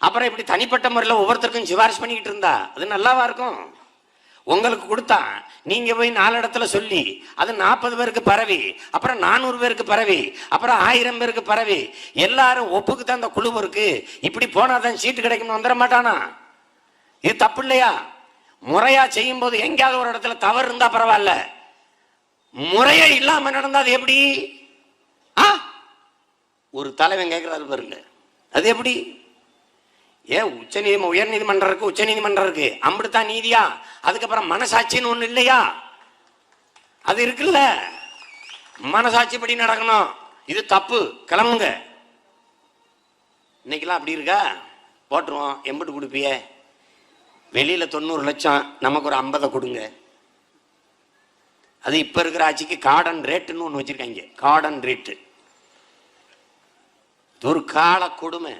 அப்புறம் இப்படி தனிப்பட்ட முறையில் ஒவ்வொருத்தருக்கும் சிபாரிசு பண்ணிக்கிட்டு இருந்தா அது நல்லாவா இருக்கும்? உங்களுக்கு கொடுத்தா நீங்க போய் 4 இடத்துல சொல்லி அது 40 பேருக்கு பரவி, அப்புறம் 400 பேருக்கு பரவி, அப்புறம் 1000 பேருக்கு பரவி, எல்லாரும் ஒப்புக்கு தான் அந்த குழு இருக்கு, இப்படி போனாதான் சீட்டு கிடைக்கும்னு வந்துட மாட்டானா? இது தப்பு இல்லையா? முறையா செய்யும் போது எங்கேயாவது ஒரு இடத்துல தவறு இருந்தா பரவாயில்ல, முறையே இல்லாம நடந்தா அது எப்படி? ஒரு தலைவன் கேட்கிறாரு பாருங்க, அது எப்படி? ஏன் உயர் நீதிமன்றம் இருக்கு, உச்ச நீதிமன்றம் இருக்கு, அம்பிடுத்தான் நீதியா? அதுக்கப்புறம் மனசாட்சின்னு ஒண்ணு இல்லையா? அது இருக்குல்ல, மனசாட்சி படி நடக்கணும். இது தப்பு, கிளம்புங்க. இன்னைக்கெல்லாம் அப்படி இருக்கா? போட்டுருவோம், எம்பிட்டு கொடுப்பிய? வெளியில 90 லட்சம், நமக்கு ஒரு 50 கொடுங்க. அது இப்ப இருக்கிற ஆட்சிக்கு கார்டன் ரேட்டுன்னு ஒண்ணு வச்சிருக்காங்க. கார்டன் ரேட்டு ஒரு கால கொடுமை.